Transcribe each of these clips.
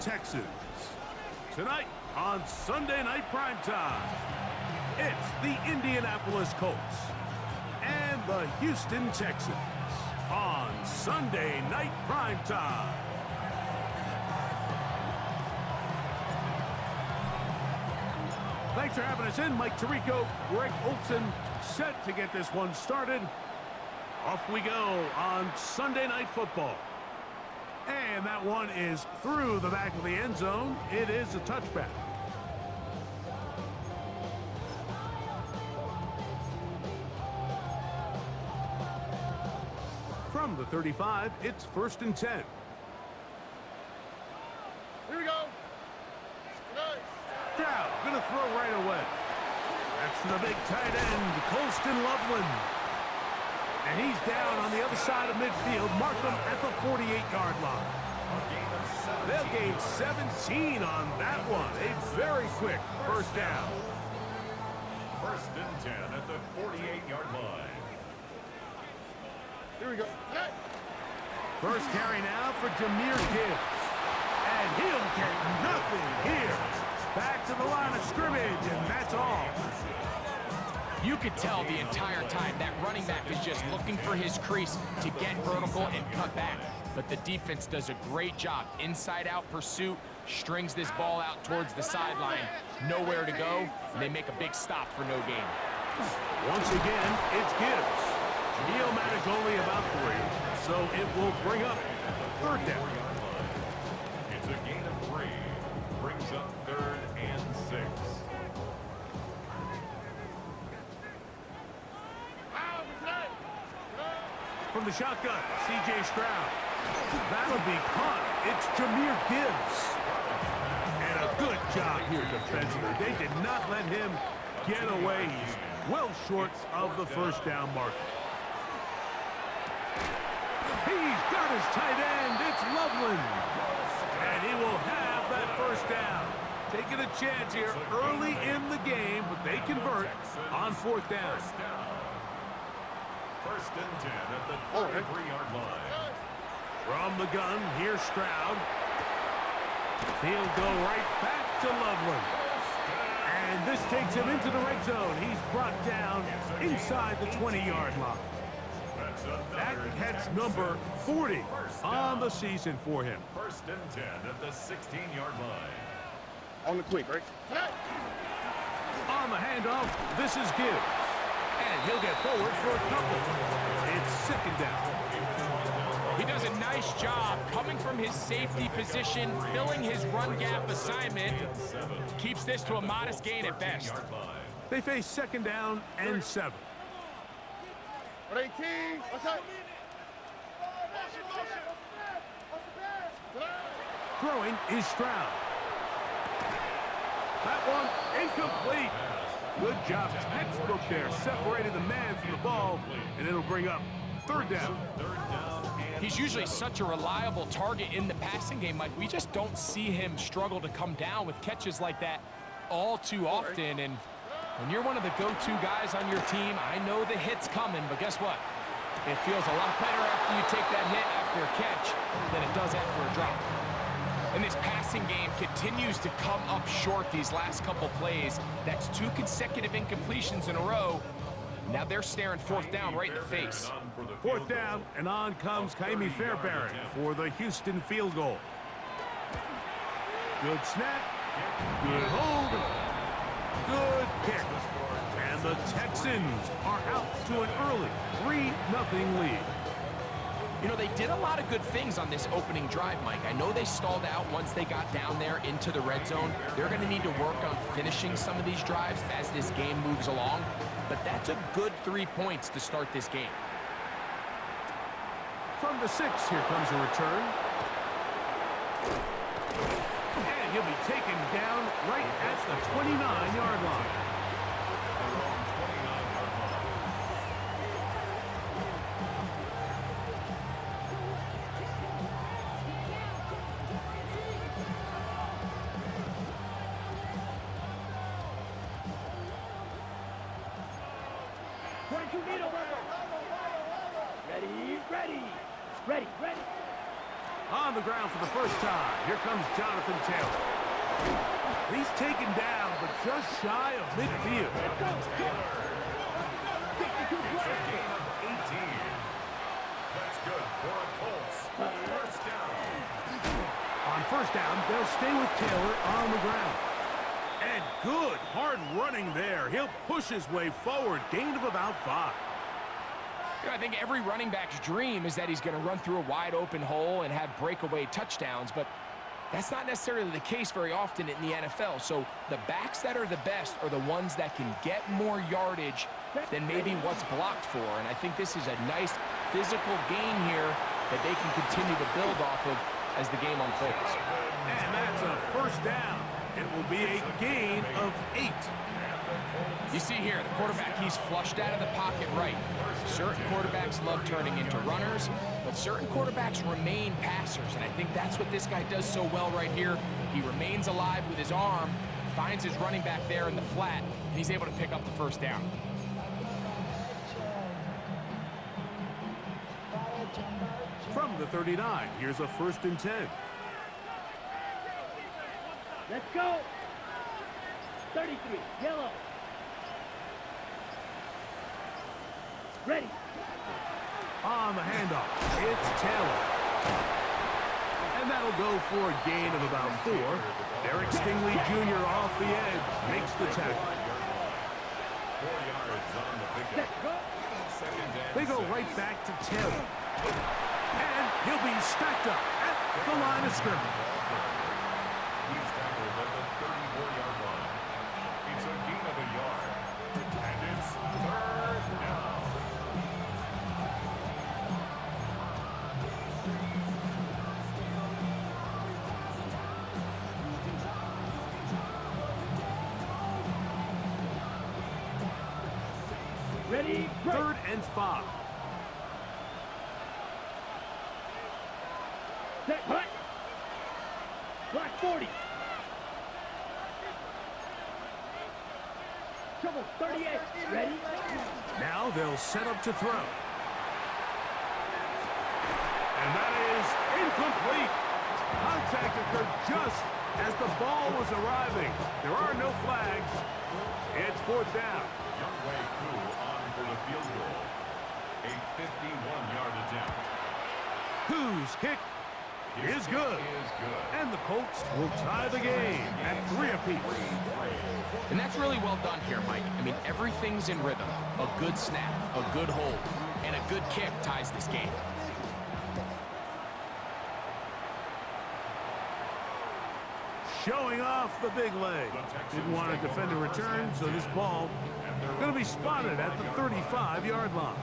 Texans. Tonight on Sunday Night Primetime, it's the Indianapolis Colts and the Houston Texans on Sunday Night Primetime. Thanks for having us in. Mike Tirico, Greg Olson, set to get this one started. Off we go on Sunday Night Football. And that one is through the back of the end zone. It is a touchback. From the 35, it's 1st and 10. Here we go. Down, gonna throw right away. That's to the big tight end, Colston Loveland. And he's down on the other side of midfield. Mark him at the 48-yard line. They'll gain 17 on that one. A very quick first down. 1st and 10 at the 48-yard line. Here we go. First carry now for Jahmyr Gibbs. And he'll get nothing here. Back to the line of scrimmage, and that's all. You could tell the entire time that running back is just looking for his crease to get vertical and cut back. But the defense does a great job. Inside-out pursuit, strings this ball out towards the sideline. Nowhere to go, and they make a big stop for no gain. Once again, it's Gibbs. Neomatic only about 3, so it will bring up 3rd down. It's a gain of 3. Brings up 3rd and 6. From the shotgun, C.J. Stroud. That'll be caught. It's Jahmyr Gibbs. And a good job here defensively. They did not let him get away. He's well short of the first down marker. He's got his tight end. It's Loveland. And he will have that first down. Taking a chance here early in the game, but they convert on 4th down. 1st and 10 at the 33-yard line. From the gun, here's Stroud. He'll go right back to Loveland. And this takes him into the red zone. He's brought down inside the 20-yard line. That catch number 40 on the season for him. 1st and 10 at the 16-yard line. On the quick, right? On the handoff, this is Gibbs. And he'll get forward for a couple. It's 2nd down. He does a nice job coming from his safety position, filling his run gap assignment. Keeps this to a modest gain at best. They face 2nd down and 7. 18. What's up? Throwing is Stroud. That one incomplete. Good job, textbook there, separating the man from the ball, and it'll bring up 3rd down. He's usually such a reliable target in the passing game, Mike. We just don't see him struggle to come down with catches like that all too often. And when you're one of the go-to guys on your team, I know the hit's coming, but guess what? It feels a lot better after you take that hit after a catch than it does after a drop. And this passing game continues to come up short these last couple plays. That's 2 consecutive incompletions in a row. Now they're staring 4th down right in the face. 4th down, and on comes Kaimi Fairbairn for the Houston field goal. Good snap, good hold, good kick. And the Texans are out to an early 3-0 lead. You know, they did a lot of good things on this opening drive, Mike. I know they stalled out once they got down there into the red zone. They're going to need to work on finishing some of these drives as this game moves along. But that's a good 3 points to start this game. From the 6, here comes a return. And he'll be taken down right at the 29-yard line. On the ground for the first time. Here comes Jonathan Taylor. He's taken down, but just shy of midfield. It's a gain of 18. That's good for a Colts. First down. On first down, they'll stay with Taylor on the ground. And good hard running there. He'll push his way forward. Gain of about 5. You know, I think every running back's dream is that he's going to run through a wide open hole and have breakaway touchdowns, but that's not necessarily the case very often in the NFL. So the backs that are the best are the ones that can get more yardage than maybe what's blocked for. And I think this is a nice physical gain here that they can continue to build off of as the game unfolds. And that's a first down. It will be a gain of 8. You see here, the quarterback, he's flushed out of the pocket right. Certain quarterbacks love turning into runners, but certain quarterbacks remain passers, and I think that's what this guy does so well right here. He remains alive with his arm, finds his running back there in the flat, and he's able to pick up the first down. From the 39, here's a 1st and 10. Let's go. 33, yellow. Ready. On the handoff, it's Taylor. And that'll go for a gain of about 4. Derek Stingley Jr. off the edge makes the tackle. 4 yards on the pickup. Second down. They go right back to Taylor. And he'll be stacked up at the line of scrimmage. He's tackled at the 34-yard line. It's a gain of a yard. And it's third down. Ready. 3rd and 5. Set. Hut. Block 40. Trouble 38. Ready. Now they'll set up to throw. And that is incomplete. Contact occurred just as the ball was arriving. There are no flags. It's 4th down. Youngway Koo on for the field goal. A 51-yard attempt. Koo's kick is good. And the Colts will tie the game at 3 apiece. And that's really well done here, Mike. I mean, everything's in rhythm. A good snap, a good hold, and a good kick ties this game. Showing off the big leg. Didn't want to defend a return, so this ball going to be spotted at the 35-yard line.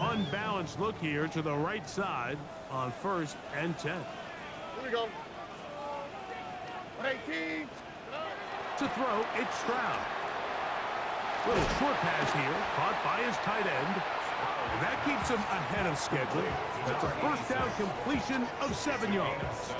Unbalanced look here to the right side on 1st and 10. Here we go. 118. To throw, it's Stroud. Little short pass here, caught by his tight end. And that keeps him ahead of schedule. That's a first down completion of 7 yards.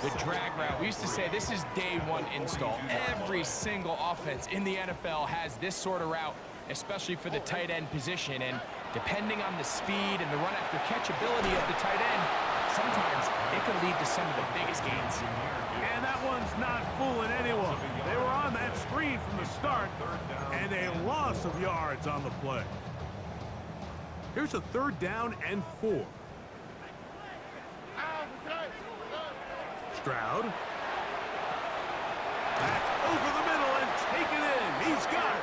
The drag route, we used to say this is day 1 install. Every single offense in the NFL has this sort of route, especially for the tight end position. And depending on the speed and the run after catch ability of the tight end, sometimes it can lead to some of the biggest gains. And that one's not fooling anyone. They were on that screen from the start, and a loss of yards on the play. Here's a 3rd down and 4. Stroud. That's over the middle and taken in. He's got it.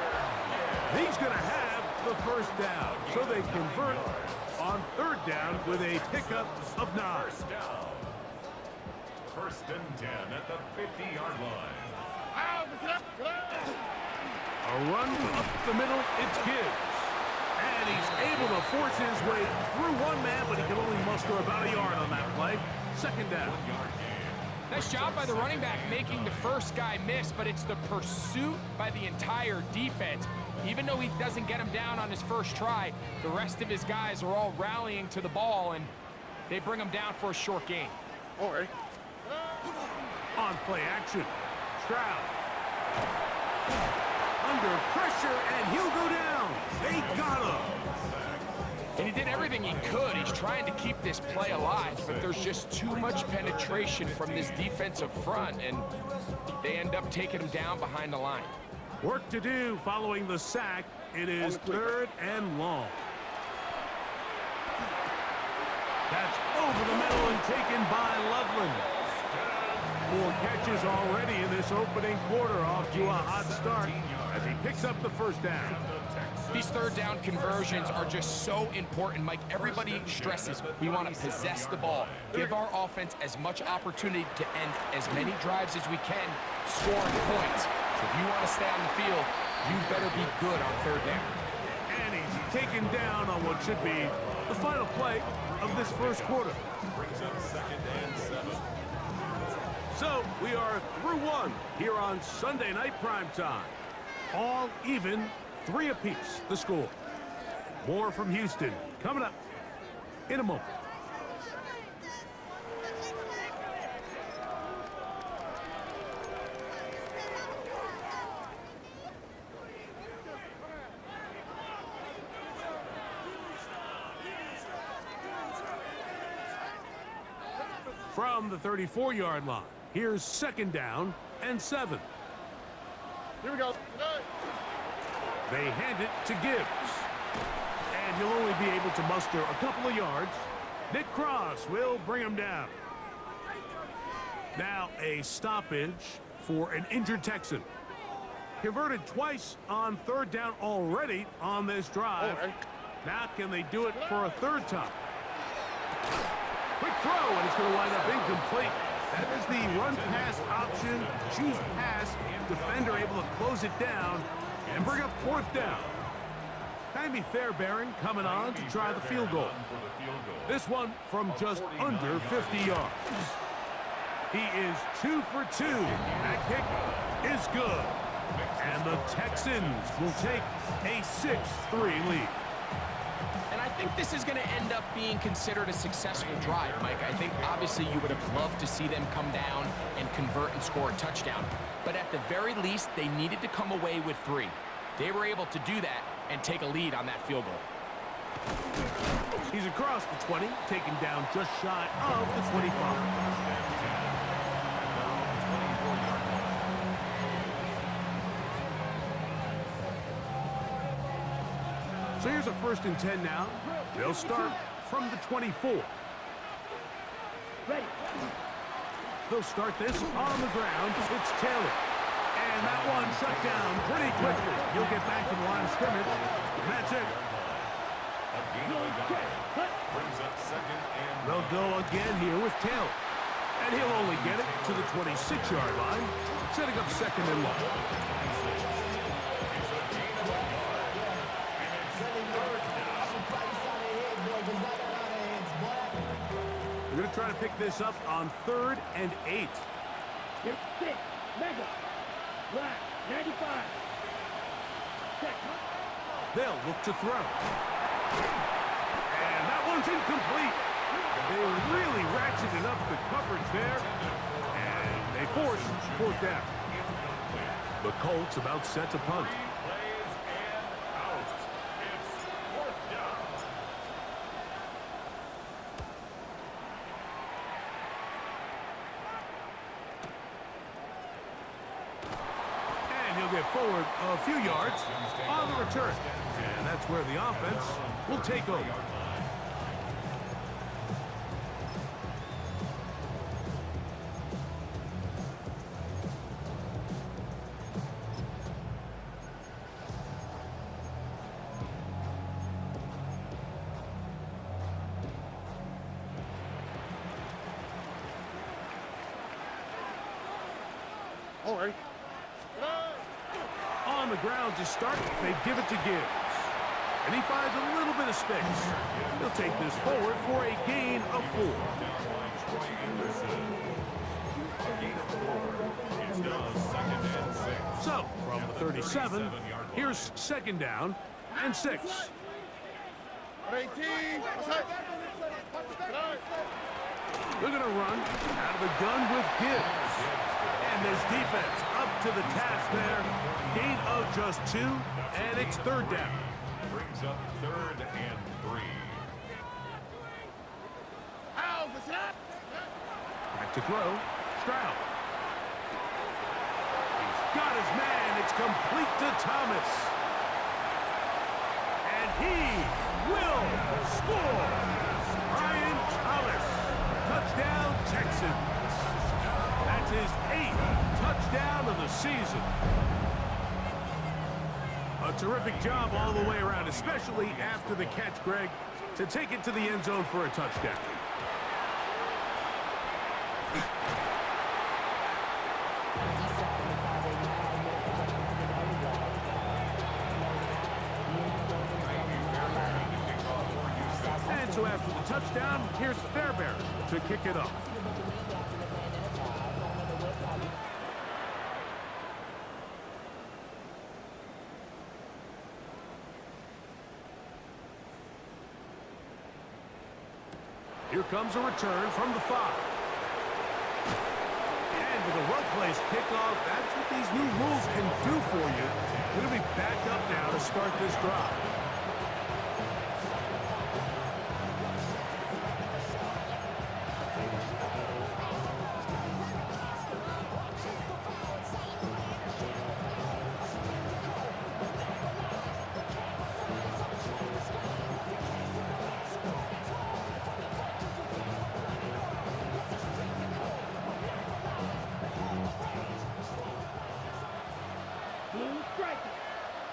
He's going to have the first down. So they convert on 3rd down with a pickup of 9. First and 10 at the 50-yard line. A run up the middle, it's Gibbs. And he's able to force his way through one man, but he can only muster about a yard on that play. 2nd down. Nice job by the running back making the first guy miss, but it's the pursuit by the entire defense. Even though he doesn't get him down on his first try, the rest of his guys are all rallying to the ball, and they bring him down for a short gain. All right. On play action, Stroud. Under pressure, and he'll go down. They got him. And he did everything he could. He's trying to keep this play alive, but there's just too much penetration from this defensive front, and they end up taking him down behind the line. Work to do following the sack. It is 3rd and long. That's over the middle and taken by Loveland. 4 catches already in this opening quarter, off to a hot start as he picks up the first down. These 3rd down conversions are just so important, Mike. Everybody stresses we want to possess the ball, give our offense as much opportunity to end as many drives as we can, scoring points. If you want to stay on the field, you better be good on 3rd down. And he's taken down on what should be the final play of this first quarter. Brings up 2nd and 7. So we are through 1 here on Sunday Night Primetime. All even, 3 apiece, the score. More from Houston coming up in a moment. From the 34-yard line, here's 2nd down and 7. Here we go. They hand it to Gibbs. And he'll only be able to muster a couple of yards. Nick Cross will bring him down. Now a stoppage for an injured Texan. Converted twice on 3rd down already on this drive. Now can they do it for a 3rd time? Quick throw, and it's going to wind up incomplete. That is the run-pass option. Choose pass. Defender able to close it down and bring up 4th down. Timmy Fairbairn coming on to try the field goal. This one from just under 50 yards. He is 2 for 2. That kick is good. And the Texans will take a 6-3 lead. And I think this is going to end up being considered a successful drive, Mike. I think obviously you would have loved to see them come down and convert and score a touchdown. But at the very least, they needed to come away with 3. They were able to do that and take a lead on that field goal. He's across the 20, taken down just shy of the 25. So here's a 1st and 10 now. They'll start from the 24. Ready. They'll start this on the ground. It's Taylor. And that one shut down pretty quickly. He'll get back to the line of scrimmage. And that's it. Brings up 2nd and 9. They'll go again here with Taylor. And he'll only get it to the 26-yard line, setting up 2nd and long. We're going to try to pick this up on 3rd and 8. Here's 6. Mega. Black. 95. Check. They'll look to throw. And that one's incomplete. They really ratcheted up the coverage there. And they force 4th down. The Colts about set to punt. Get forward a few yards on the return. And that's where the offense will take over. All right. On the ground to start, they give it to Gibbs. And he finds a little bit of space. He'll take this forward for a gain of 4. So, from the 37, here's 2nd down and 6. 18. They're going to run out of the gun with Gibbs. And this defense up to the task there. Gain of just 2, and it's 3rd down. It's up 3rd and 3. Ow, what's that? Back to throw. Stroud. He's got his man. It's complete to Thomas. And he will score. Brian Thomas. Touchdown, Texans. That's his 8th touchdown of the season. A terrific job all the way around, especially after the catch, Greg, to take it to the end zone for a touchdown. And so after the touchdown, here's Fairbairn to kick it off. Here comes a return from the 5. And with a well-placed kickoff, that's what these new rules can do for you. We're going to be backed up now to start this drive.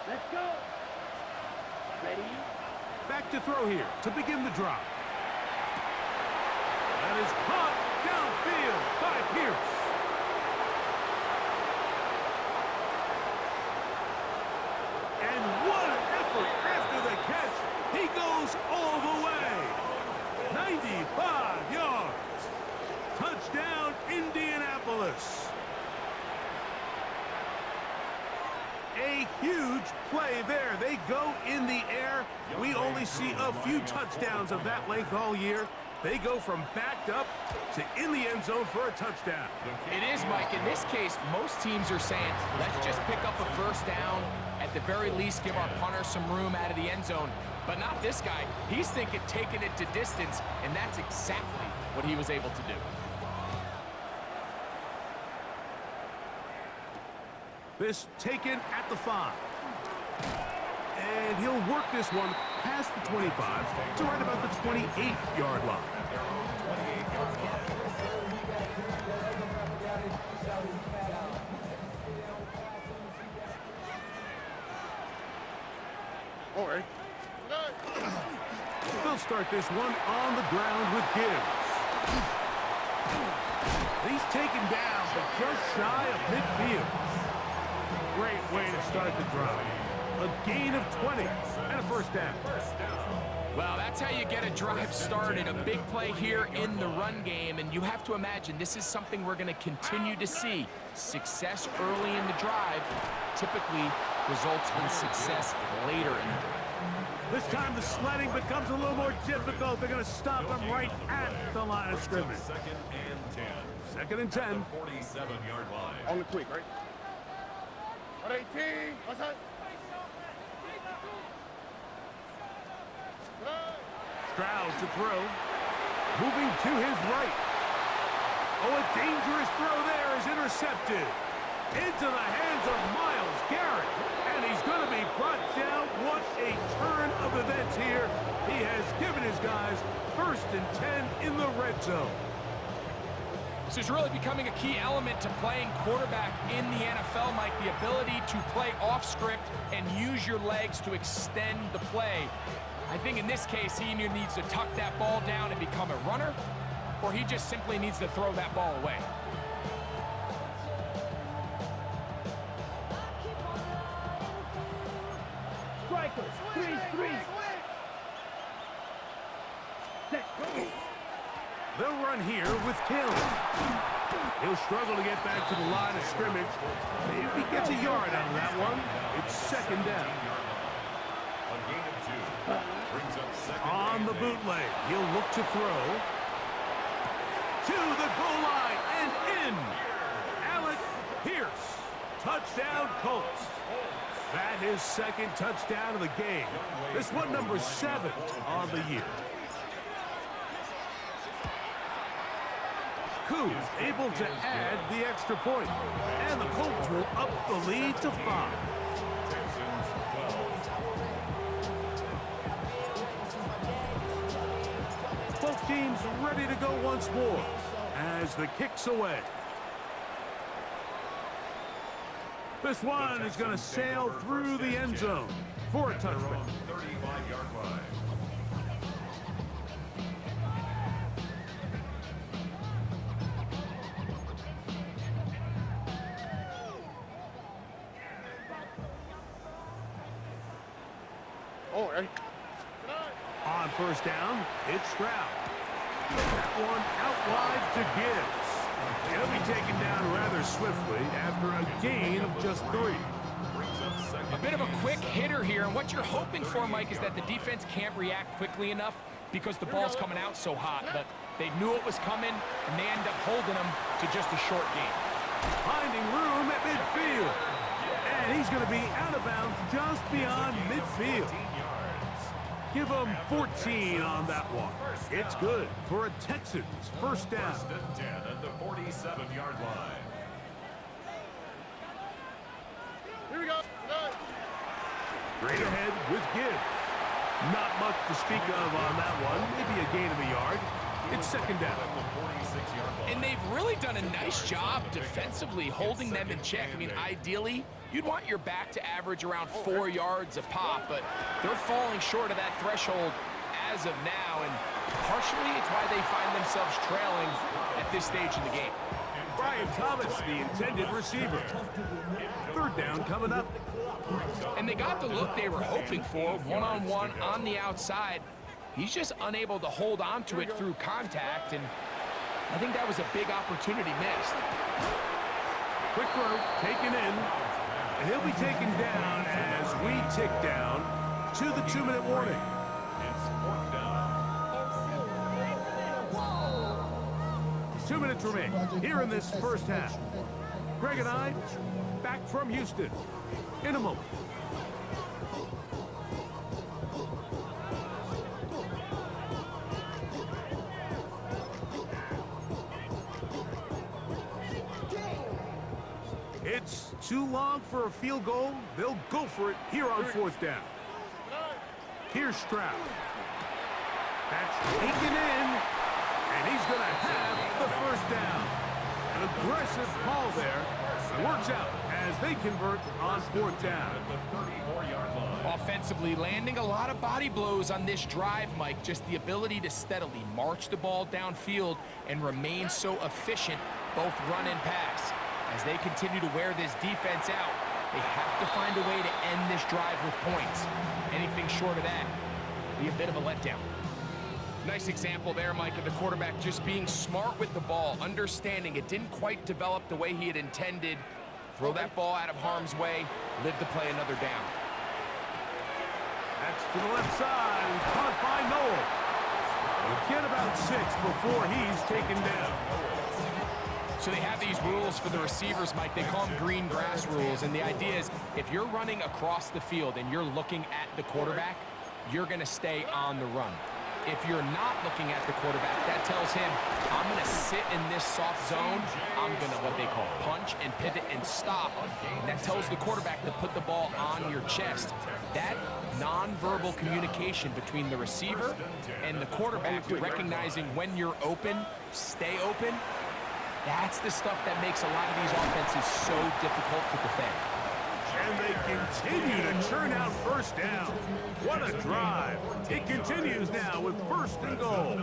Let's go. Ready? Back to throw here to begin the drive. That is caught downfield by Pierce. And what an effort after the catch. He goes all the way. 95 yards. Touchdown, Indianapolis. A huge play there. They go in the air. We only see a few touchdowns of that length all year. They go from backed up to in the end zone for a touchdown. It is, Mike. In this case, most teams are saying, let's just pick up a first down. At the very least, give our punter some room out of the end zone. But not this guy. He's thinking taking it to distance, and that's exactly what he was able to do. This taken at the 5. And he'll work this one past the 25 to right about the 28-yard line. All right. They'll start this one on the ground with Gibbs. He's taken down, but just shy of midfield. Great way to start the drive. A gain of 20 and a first down. Well, that's how you get a drive started. A big play here in the run game, and you have to imagine this is something we're going to continue to see. Success early in the drive typically results in success later in the drive. This time the sledding becomes a little more difficult. They're going to stop him right at the line of scrimmage. 2nd and 10. 2nd and 10. 47-yard line. On the quick, right? 118. What's that? Stroud to throw. Moving to his right. Oh, a dangerous throw there is intercepted. Into the hands of Myles Garrett. And he's going to be brought down. What a turn of events here. He has given his guys 1st and 10 in the red zone. This is really becoming a key element to playing quarterback in the NFL, Mike. The ability to play off script and use your legs to extend the play. I think in this case, he either needs to tuck that ball down and become a runner, or he just simply needs to throw that ball away. Strikers, 3-3. Set, go. They'll run here with Hill. He'll struggle to get back to the line of scrimmage. Maybe he gets a yard out of that one. It's 2nd down. A gain of 2. Brings up 2nd On the bootleg, he'll look to throw. To the goal line and in. Alec Pierce. Touchdown, Colts. That his second touchdown of the game. This one number 7 on the year. Koo able to add the extra point. And the Colts will up the lead to 5. Both teams ready to go once more as the kick's away. This one is going to sail through the end zone for a touchdown. 35-yard line. Oh, ready? On first down, it's Stroud. That one out wide to Gibbs. He'll be taken down rather swiftly after a gain of just 3. A bit of a quick hitter here, and what you're hoping for, Mike, is that the defense can't react quickly enough because the ball's coming out so hot. But they knew it was coming, and they end up holding them to just a short gain. Finding room at midfield. And he's going to be out of bounds just beyond midfield. Give him 14 on that one. It's good for a Texans first down. First and 10 at the 47-yard line. Here we go. Straight ahead with Gibbs. Not much to speak of on that one. Maybe a gain of a yard. It's second down. And they've really done a nice job defensively holding them in check. I mean, ideally, you'd want your back to average around 4 yards a pop, but they're falling short of that threshold as of now, and partially it's why they find themselves trailing at this stage in the game. Brian Thomas, the intended receiver. Third down coming up. And they got the look they were hoping for, one-on-one on the outside. He's just unable to hold on to it through contact, and I think that was a big opportunity missed. Quick throw, taken in, and he'll be taken down as we tick down to the 2-minute warning. It's fourth down. 2 minutes remain here in this first half. Greg and I, back from Houston in a moment. It's too long for a field goal. They'll go for it here on fourth down. Here's Stroud. That's taken in, and he's going to have the first down. An aggressive call there. Works out as they convert on fourth down. Offensively, landing a lot of body blows on this drive, Mike. Just the ability to steadily march the ball downfield and remain so efficient, both run and pass. As they continue to wear this defense out, they have to find a way to end this drive with points. Anything short of that would be a bit of a letdown. Nice example there, Mike, of the quarterback just being smart with the ball, understanding it didn't quite develop the way he had intended. Throw that ball out of harm's way, live to play another down. That's to the left side, caught by Noel. He'll get about 6 before he's taken down. So they have these rules for the receivers, Mike. They call them green grass rules, and the idea is if you're running across the field and you're looking at the quarterback, you're going to stay on the run. If you're not looking at the quarterback, that tells him, I'm going to sit in this soft zone. I'm going to, what they call, punch and pivot and stop. And that tells the quarterback to put the ball on your chest. That nonverbal communication between the receiver and the quarterback, recognizing when you're open, stay open, that's the stuff that makes a lot of these offenses so difficult to defend. And they continue to churn out first down. What a drive. It continues now with first and goal.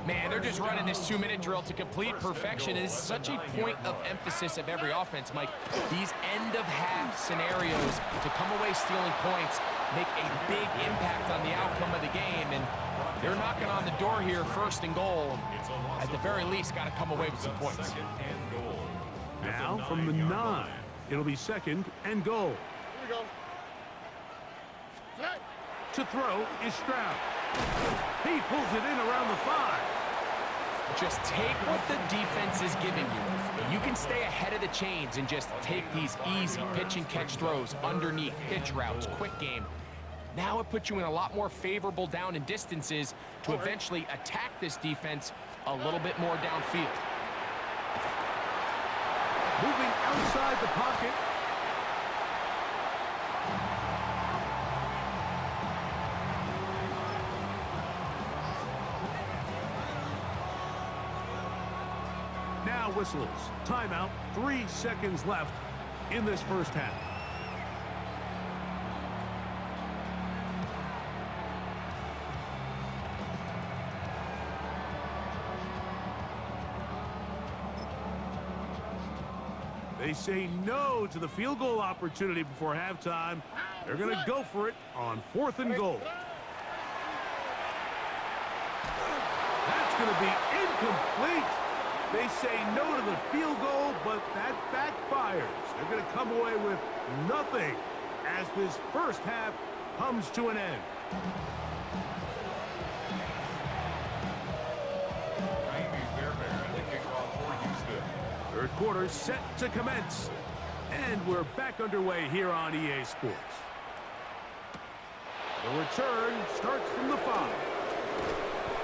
Man, they're just running this 2-minute drill to complete perfection. It is such a point of emphasis of every offense, Mike. These end-of-half scenarios to come away stealing points make a big impact on the outcome of the game. And they're knocking on the door here, first and goal. At the very least, got to come away with some points. Now from the 9. It'll be second and goal. Here we go. To throw is Stroud. He pulls it in around the 5. Just take what the defense is giving you. And you can stay ahead of the chains and just take these easy pitch and catch throws underneath, hitch routes, quick game. Now it puts you in a lot more favorable down and distances to eventually attack this defense a little bit more downfield. Moving outside the pocket. Now whistles. Timeout. 3 seconds left in this first half. They say no to the field goal opportunity before halftime. They're going to go for it on 4th and goal. That's going to be incomplete. They say no to the field goal, but that backfires. They're going to come away with nothing as this first half comes to an end. Third quarter set to commence. And we're back underway here on EA Sports. The return starts from the 5.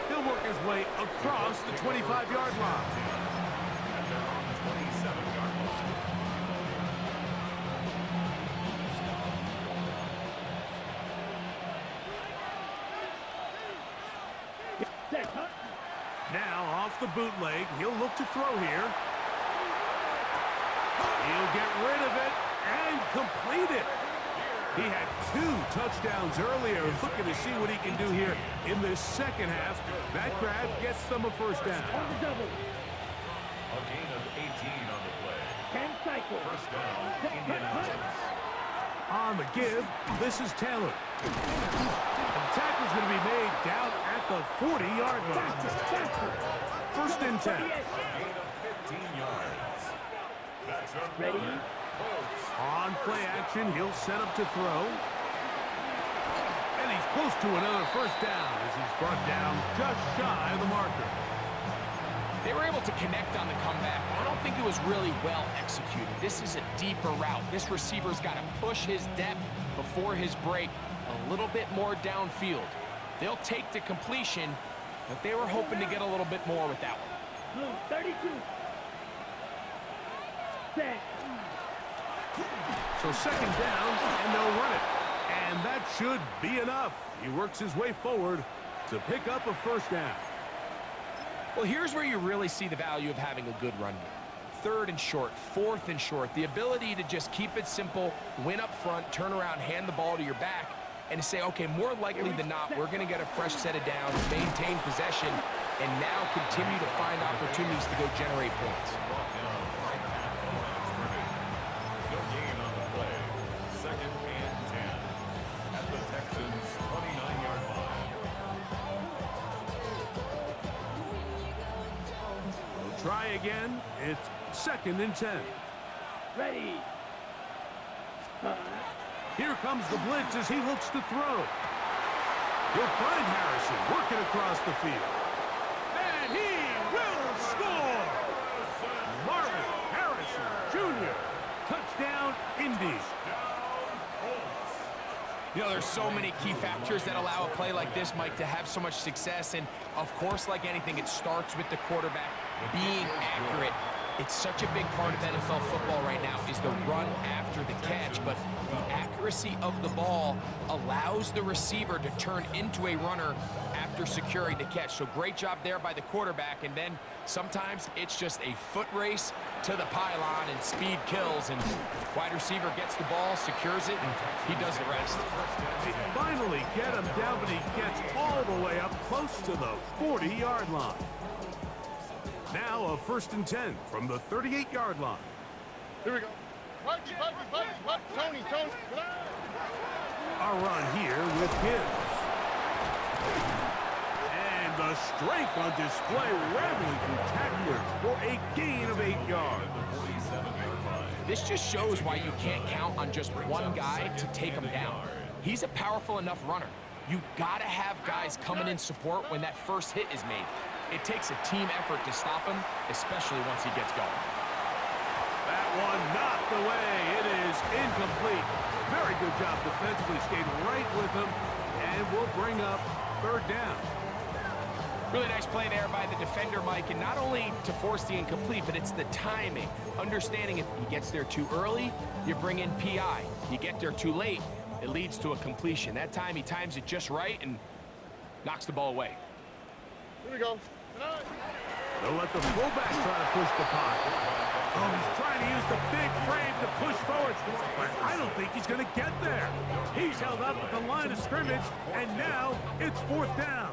He'll work his way across the 25-yard line. And they're on the 27-yard line. Now off the bootleg, he'll look to throw here. He'll get rid of it and complete it. He had 2 touchdowns earlier, looking to see what he can do here in this second half. That grab gets them a first down. A gain of 18 on the play. First down, Indianapolis. On the give, this is Taylor. The tackle's going to be made down at the 40-yard line. First and 10. A gain of 15 yards. That's up. Ready? On play action, he'll set up to throw. And he's close to another first down as he's brought down just shy of the marker. They were able to connect on the comeback, but I don't think it was really well executed. This is a deeper route. This receiver's got to push his depth before his break a little bit more downfield. They'll take the completion, but they were hoping to get a little bit more with that one. Blue 32. Set. So second down, and they'll run it. And that should be enough. He works his way forward to pick up a first down. Well, here's where you really see the value of having a good run game. 3rd and short, 4th and short. The ability to just keep it simple, win up front, turn around, hand the ball to your back, and to say, okay, more likely than not, we're going to get a fresh set of downs, maintain possession, and now continue to find opportunities to go generate points. No gain on the play. Second and 10 at the Texans' 29-yard line. We'll try again. It's second and 10. Ready. Here comes the blitz as he looks to throw. He'll find Harrison working across the field. And he will score! Marvin Harrison Jr. Touchdown, Indy. You know, there's so many key factors that allow a play like this, Mike, to have so much success. And, of course, like anything, it starts with the quarterback being accurate. It's such a big part of NFL football right now is the run after the catch. But the accuracy of the ball allows the receiver to turn into a runner after securing the catch. So great job there by the quarterback. And then sometimes it's just a foot race to the pylon and speed kills. And wide receiver gets the ball, secures it, and he does the rest. They finally get him down, but he gets all the way up close to the 40-yard line. Now a first and 10 from the 38-yard line. Here we go. Tony. A run here with Gibbs. And the strength on display, rambling through tacklers for a gain of 8 yards. This just shows why you can't count on just one guy to take him down. He's a powerful enough runner. You gotta have guys coming in support when that first hit is made. it takes a team effort to stop him, especially once he gets going. That one knocked away. It is incomplete. Very good job defensively. Stayed right with him, and will bring up third down. Really nice play there by the defender, Mike, and not only to force the incomplete, but it's the timing. Understanding if he gets there too early, you bring in PI. You get there too late, it leads to a completion. That time he times it just right and knocks the ball away. Here we go. They'll let the fullback try to push the pocket. Oh, he's trying to use the big frame to push forward, but I don't think he's going to get there. He's held up at the line of scrimmage, and now it's fourth down.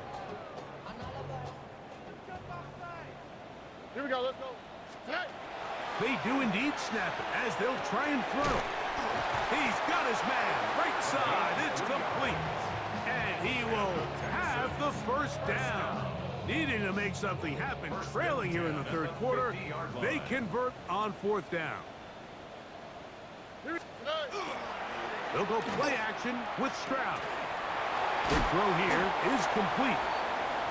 Here we go. Let's go. Hey. They do indeed snap it as they'll try and throw. He's got his man. Right side. It's complete. And he will have the first down. Needing to make something happen. Trailing here in the third quarter. They convert on fourth down. They'll go play action with Stroud. The throw here is complete.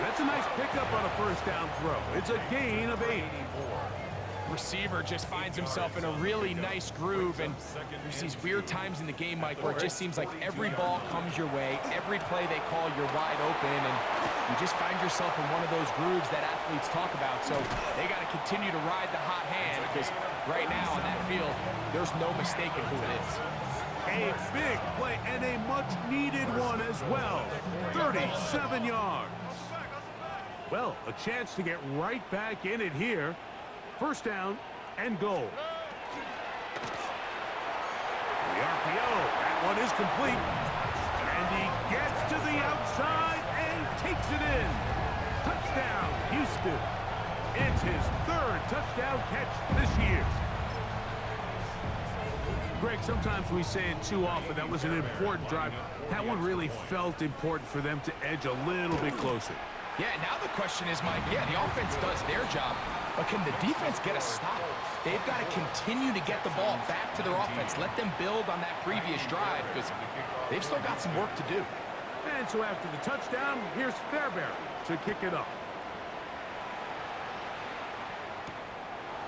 That's a nice pickup on a first down throw. It's a gain of 8. Receiver just finds himself in a really nice groove, and there's these weird times in the game, Mike, where it just seems like every ball comes your way, every play they call, you're wide open, and you just find yourself in one of those grooves that athletes talk about. So they got to continue to ride the hot hand, because right now on that field, there's no mistaking who it is. A big play and a much-needed one as well. 37 yards. Well, a chance to get right back in it here. First down and goal. The RPO. That one is complete. And he gets to the outside and takes it in. Touchdown, Houston. It's his third touchdown catch this year. Greg, sometimes we say it too often. That was an important drive. That one really felt important for them to edge a little bit closer. Yeah, now the question is, Mike, yeah, the offense does their job, but can the defense get a stop? They've got to continue to get the ball back to their offense. Let them build on that previous drive, because they've still got some work to do. And so after the touchdown, here's Fairbairn to kick it up.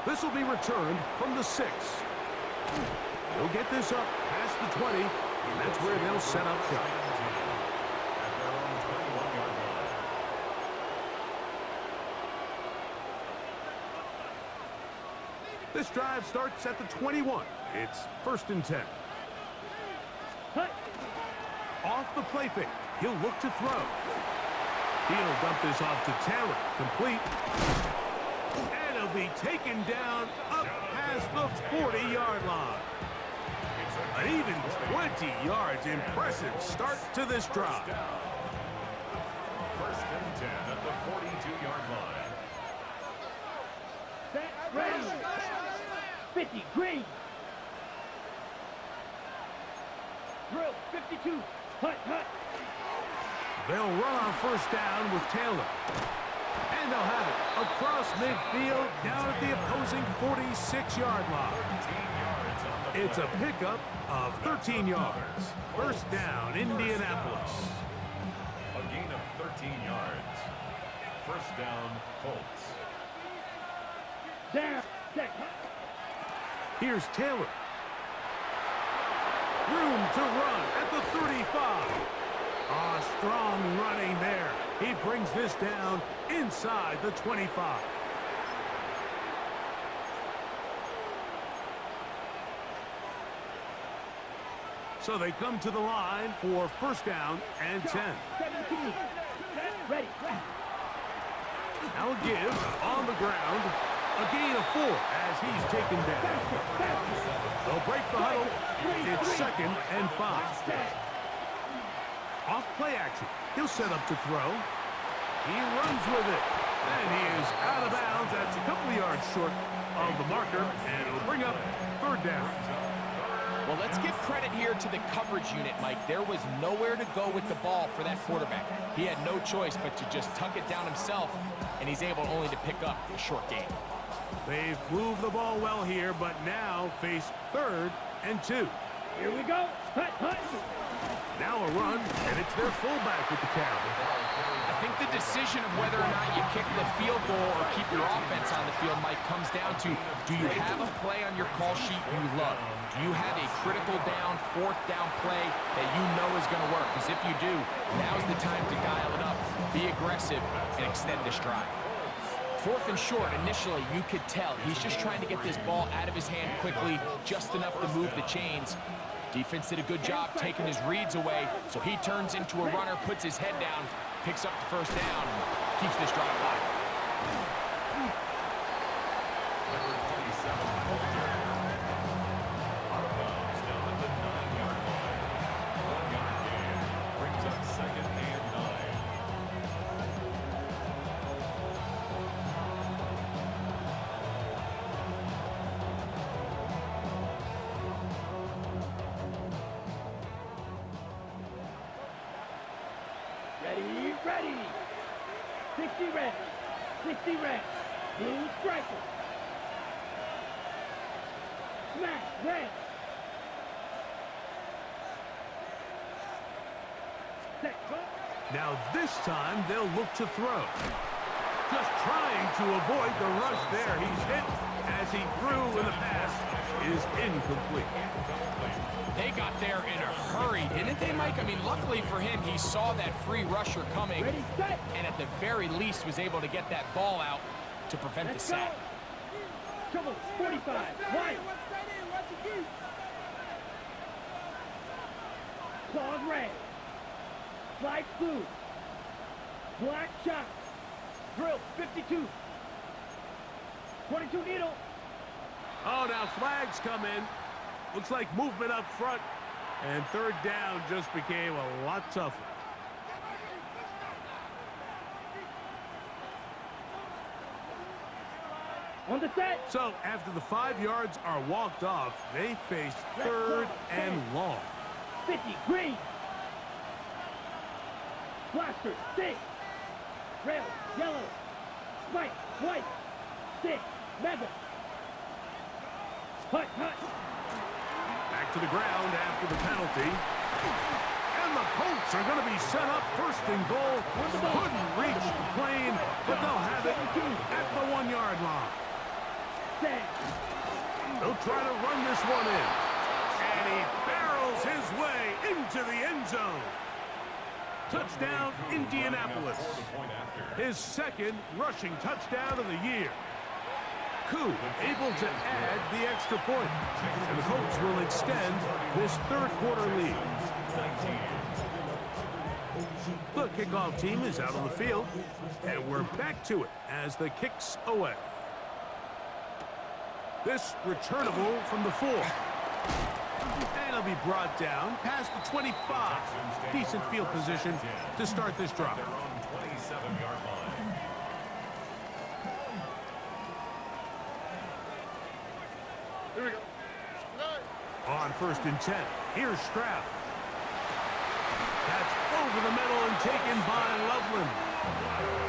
This will be returned from the 6. They'll get this up past the 20, and that's where they'll set up shop. This drive starts at the 21. It's first and 10. Off the play fake. He'll look to throw. He'll dump this off to Taylor. Complete. And he'll be taken down up past the 40-yard line. An even 20 yards. Impressive start to this drive. First and 10 at the 42-yard line. Ready. 50, green. Drill, 52. Hut, hut. They'll run on first down with Taylor. And they'll have it across midfield down at the opposing 46-yard line. It's a pickup of 13 yards. First down, Indianapolis. A gain of 13 yards. First down, Colts. Down. Here's Taylor. Room to run at the 35. Strong running there. He brings this down inside the 25. So they come to the line for first down and 10. 17. Ready. Now a give on the ground. A gain of 4 as he's taken down. They'll break the huddle. It's second and 5. Off play action. He'll set up to throw. He runs with it. And he is out of bounds. That's a couple of yards short of the marker. And it'll bring up third down. Well, let's give credit here to the coverage unit, Mike. There was nowhere to go with the ball for that quarterback. He had no choice but to just tuck it down himself, and he's able only to pick up a short gain. They've moved the ball well here, but now face third and 2. Here we go. Hut, hut. Now a run, and it's their fullback with the carry. I think the decision of whether or not you kick the field goal or keep your offense on the field, Mike, comes down to, do you have a play on your call sheet you love? Do you have a critical down, fourth down play that you know is going to work? Because if you do, now's the time to dial it up, be aggressive, and extend this drive. Fourth and short, initially, you could tell he's just trying to get this ball out of his hand quickly, just enough to move the chains. Defense did a good job taking his reads away, so he turns into a runner, puts his head down, picks up the first down, and keeps this drive alive. Number 27, out of bounds down at the 9-yard line. 1-yard gain brings up 2nd and 9. Ready, ready. 60 red. 60 red. Blue striker. Smash red. Set, go. Now this time they'll look to throw. Just trying to avoid the rush there. He's hit as he threw, and the pass is incomplete. They got there in a hurry, didn't they, Mike? I mean, luckily for him, he saw that free rusher coming, Ready, set. and at the very least was able to get that ball out to prevent the Let's go. sack. Trouble, 45. White. Claws red. Slide blue. Black shot. Drill, 52. 22 needle. Oh, now flags come in. Looks like movement up front. And third down just became a lot tougher. On the set. So after the 5 yards are walked off, they face third and long. 50, green. Blaster, 6. Red, yellow. Spike, white. 6, mega. Hut, hut. Back to the ground after the penalty. And the Colts are going to be set up first and goal. Couldn't reach the plane, but they'll have it at the 1-yard line. Set. They'll try to run this one in. And he barrels his way into the end zone. Touchdown, Indianapolis. His second rushing touchdown of the year. Koo able to add the extra point. And the Colts will extend this third quarter lead. The kickoff team is out on the field. And we're back to it as the kick's away. This returnable from the 4. And it'll be brought down past the 25. Decent field position to start this drive. They're on 27-yard line. Here we go. On first and 10, here's Stroud. That's over the middle and taken by Loveland.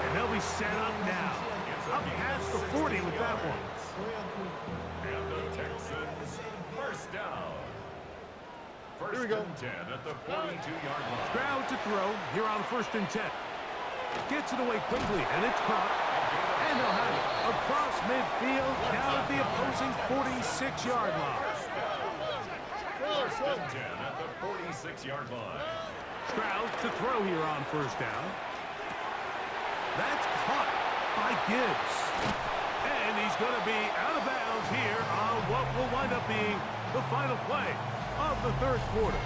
And they'll be set up now. Up past the 40 with that one. And the Texans first down. First Here we go. and 10 at the 42-yard line. Stroud to throw here on first and 10. Gets it away quickly, and it's caught. And they'll have it across midfield down at the opposing 46-yard line. First and 10 at the 46-yard line. Stroud to throw here on first down. That's caught by Gibbs. And he's going to be out of bounds here on what will wind up being the final play of the third quarter.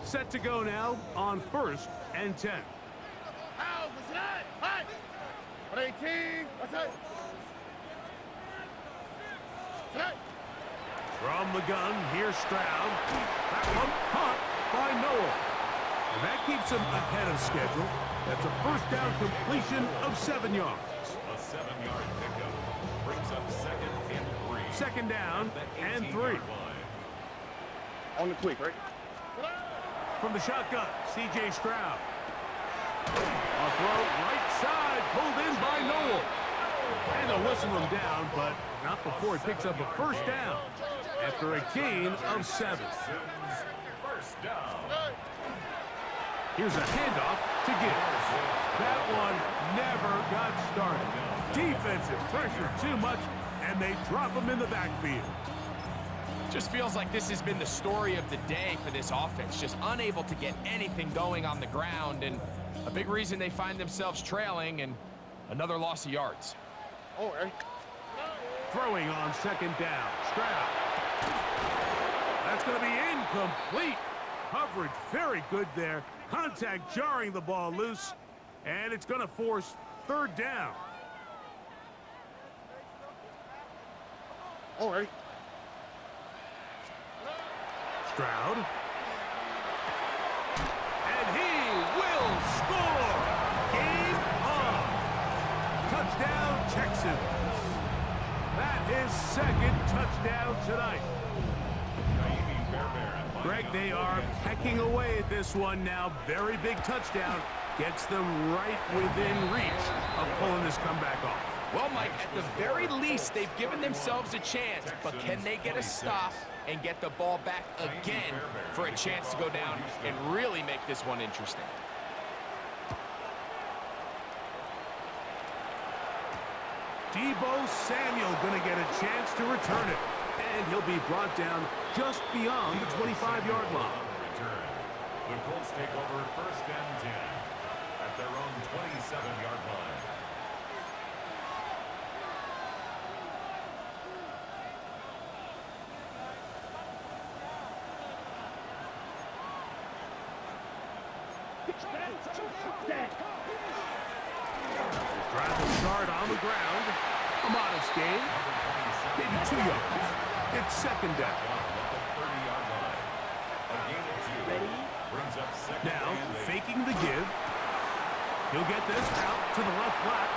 Set to go now on first and 10. How was that? Hut. 18. What's that? Set. From the gun, here's Stroud. That one caught by Noel. And that keeps him ahead of schedule. That's a first down completion of 7 yards. A 7-yard pickup brings up 2nd and 3. Second down At the and 18-yard 3. line. On the quick, right? From the shotgun, C.J. Stroud. A throw right side, pulled in by Noel. And they'll whistle him down, but not before he picks up a first down after a gain of 7. First down. Here's a handoff to Gibbs. That one never got started. Defensive pressure too much, and they drop him in the backfield. Just feels like this has been the story of the day for this offense. Just unable to get anything going on the ground, and a big reason they find themselves trailing and another loss of yards. Oh, hey. Throwing on second down. Stroud. That's going to be incomplete. Coverage very good there. Contact jarring the ball loose, and it's going to force third down. Oh, hey. Stroud. And he will score. Game on. Touchdown, Texans. That is second touchdown tonight. Greg, they are pecking away at this one now. Very big touchdown. Gets them right within reach of pulling this comeback off. Well, Mike, at the very least, they've given themselves a chance, but can they get a stop and get the ball back again for a chance to go down and really make this one interesting? Deebo Samuel going to get a chance to return it. And he'll be brought down just beyond the 25-yard line. The Colts take over first and 10 at their own 27-yard line. Drive will start on the ground. A modest gain. Maybe 2 yards. It's second down. Now, faking the give. He'll get this out to the left flat.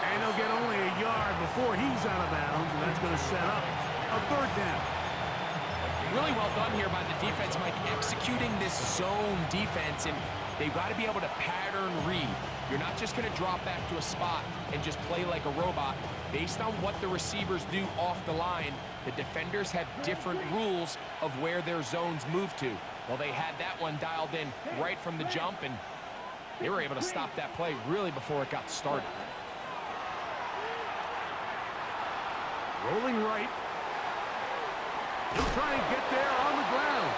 And he'll get only a yard before he's out of bounds. And that's going to set up a third down. Really well done here by the defense, Mike, executing this zone defense, and they've got to be able to pattern read. You're not just going to drop back to a spot and just play like a robot. Based on what the receivers do off the line, the defenders have different rules of where their zones move to. Well, they had that one dialed in right from the jump, and they were able to stop that play really before it got started. Rolling right. He'll try and get there on the ground.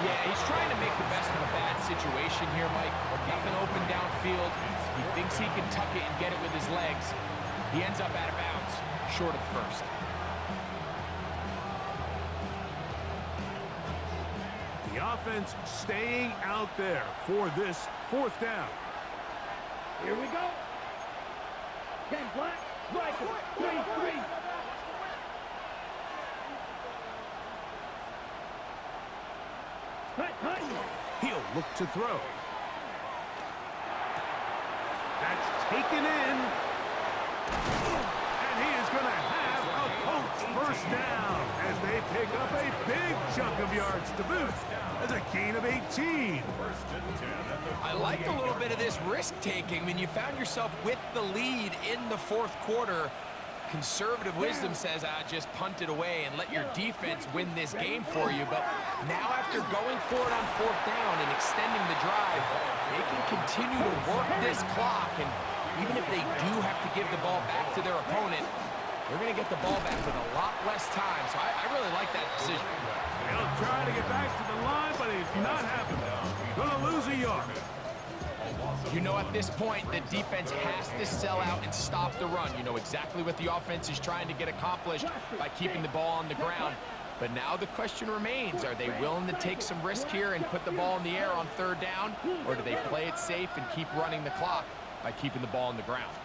Yeah, he's trying to make the best of a bad situation here, Mike. Nothing open downfield. He thinks he can tuck it and get it with his legs. He ends up out of bounds, short of first. The offense staying out there for this fourth down. Here we go. 10 black, striker, 3-3. He'll look to throw. That's taken in. And he is going to have a Colts first down as they pick up a big chunk of yards to boot. That's a gain of 18. I like a little bit of this risk-taking. I mean, you found yourself with the lead in the fourth quarter. Conservative wisdom says, just punt it away and let your defense win this game for you. But now after going for it on fourth down and extending the drive, they can continue to work this clock. And even if they do have to give the ball back to their opponent, they're going to get the ball back with a lot less time. So I really like that decision. He'll try to get back to the line, but it's not happening. Going to lose a yard. You know, at this point, the defense has to sell out and stop the run. You know exactly what the offense is trying to get accomplished by keeping the ball on the ground. But now the question remains, are they willing to take some risk here and put the ball in the air on third down? Or do they play it safe and keep running the clock by keeping the ball on the ground?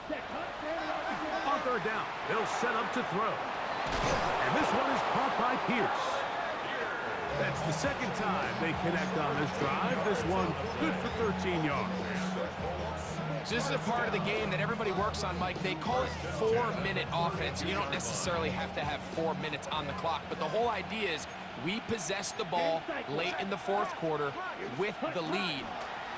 On third down, they'll set up to throw. And this one is caught by Pierce. That's the second time they connect on this drive. This one good for 13 yards. So this is a part of the game that everybody works on, Mike. They call it 4-minute offense. You don't necessarily have to have 4 minutes on the clock, but the whole idea is We possessed the ball late in the fourth quarter with the lead.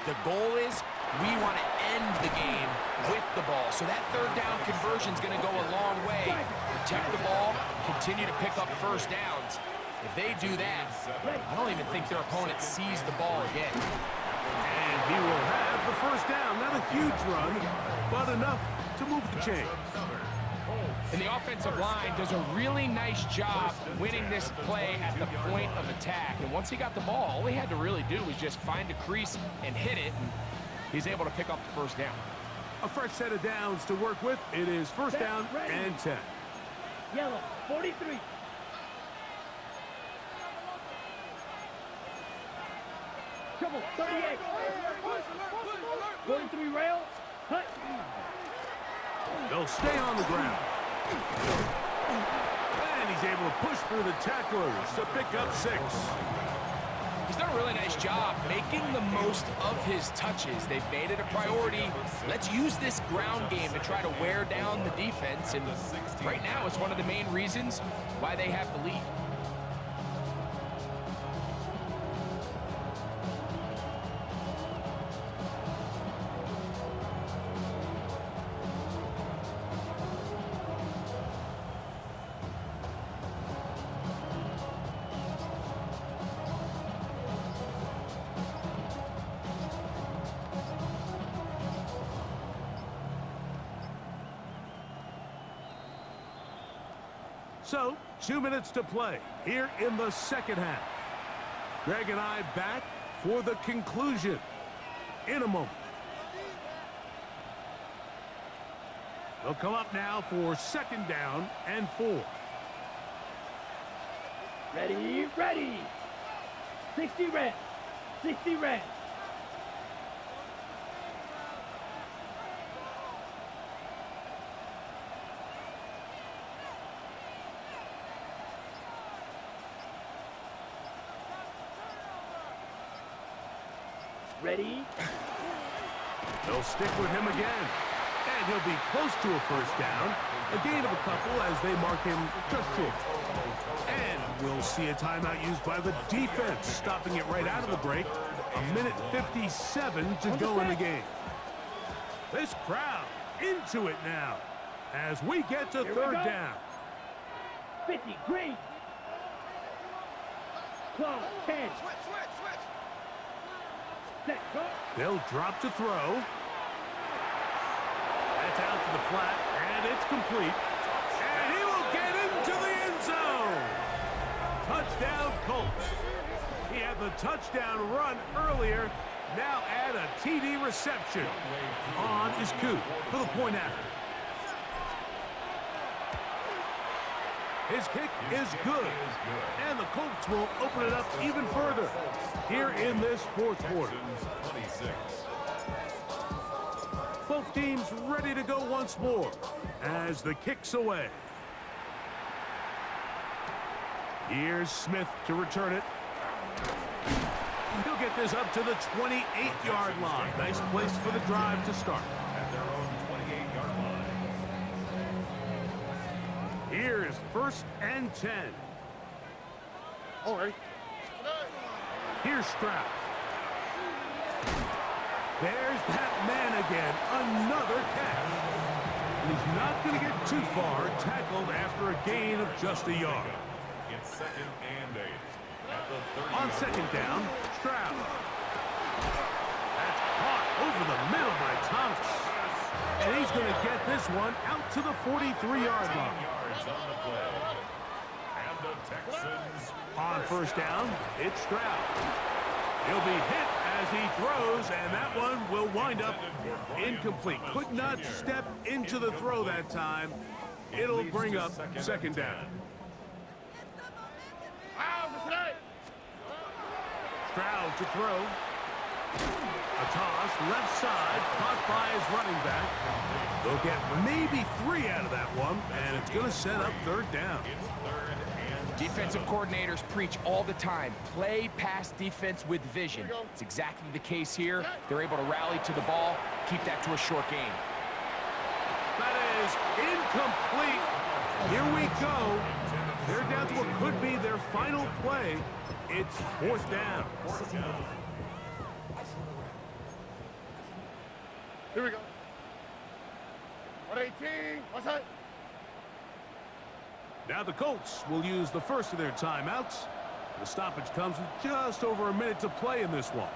The goal is we want to end the game with the ball. So that third down conversion is going to go a long way. Protect the ball, continue to pick up first downs. If they do that, I don't even think their opponent sees the ball again. And he will have the first down. Not a huge run, but enough to move the chains. And the offensive line does a really nice job winning this play at the point of attack. And once he got the ball, all he had to really do was just find a crease and hit it. And he's able to pick up the first down. A fresh set of downs to work with. It is first down and 10. Yellow, 43. Trouble, 38. 43 rail. Cut. They'll stay on the ground. And he's able to push through the tacklers to pick up 6. He's done a really nice job making the most of his touches. They've made it a priority. Let's use this ground game to try to wear down the defense. And right now, it's one of the main reasons why they have the lead. So, 2 minutes to play here in the second half. Greg and I back for the conclusion in a moment. They'll come up now for second down and 4. Ready, ready. 60 red. 60 red. Ready? They'll stick with him again. And he'll be close to a first down. A gain of a couple as they mark him just short. And we'll see a timeout used by the defense, stopping it right out of the break. 1:57 to go in the game. This crowd into it now as we get to third down. 50, green. Close, 10. Set, go. They'll drop to throw. That's out to the flat, and it's complete. And he will get into the end zone. Touchdown, Colts. He had the touchdown run earlier. Now add a TD reception on his coup for the point after. His kick is good, and the Colts will open it up even further here in this fourth quarter. Both teams ready to go once more as the kick's away. Here's Smith to return it. He'll get this up to the 28-yard line. Nice place for the drive to start. At their own 28-yard line. Here's first and 10. All right. Here's Stroud. There's that man again. Another catch. And he's not going to get too far. Tackled after a gain of just a yard. It's second and 8. At the 30. On second down, Stroud. That's caught over the middle by Thomas. And he's going to get this one out to the 43-yard line. Yards on the play. And the Texans. On first down, it's Stroud. He'll be hit as he throws, and that one will wind up incomplete. Could not step into the throw that time. It'll bring up second down. Stroud to throw. A toss, left side, caught by his running back. They'll get maybe 3 out of that one, and it's going to set up third down. Defensive coordinators preach all the time, play pass defense with vision. It's exactly the case here. They're able to rally to the ball, keep that to a short gain. That is incomplete. Here we go. They're down to what could be their final play. It's fourth down. Here we go. 118. What's that? Now the Colts will use the first of their timeouts. The stoppage comes with just over a minute to play in this one.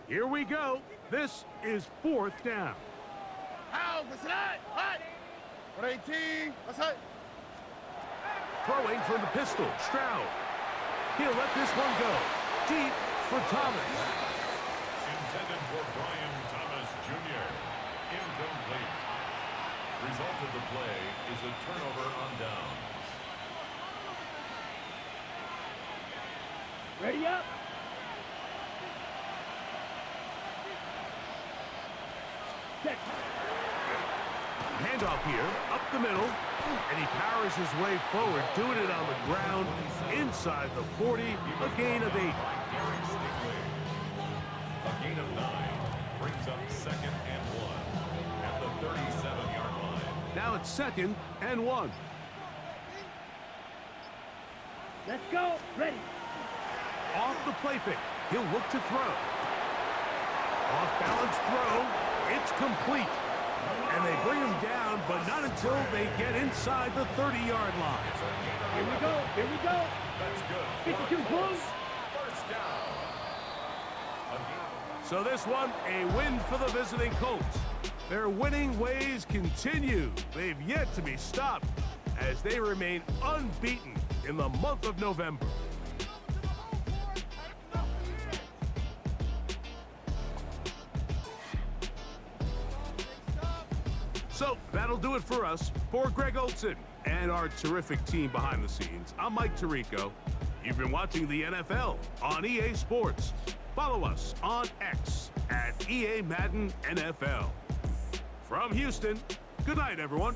Here we go. This is fourth down. How? What's that? Hot. 118. What's that? Throwing from the pistol, Stroud. He'll let this one go. Deep for Thomas. Intended for Brian Thomas Jr. Incomplete. Result of the play is a turnover on downs. Ready up. Set. Handoff here, up the middle, and he powers his way forward, doing it on the ground, inside the 40, a gain of 8. Derek Stingley. A gain of 9 brings up 2nd and 1 at the 37-yard line. Now it's 2nd and 1. Let's go. Ready. Off the play fake, he'll look to throw. Off balance throw, it's complete. And they bring him down, but not until they get inside the 30-yard line. Here we go. Here we go. That's good. 52 close. First down. So this one, a win for the visiting Colts. Their winning ways continue. They've yet to be stopped as they remain unbeaten in the month of November. So that'll do it for us. For Greg Olson and our terrific team behind the scenes, I'm Mike Tirico. You've been watching the NFL on EA Sports. Follow us on X at EA Madden NFL. From Houston, good night, everyone.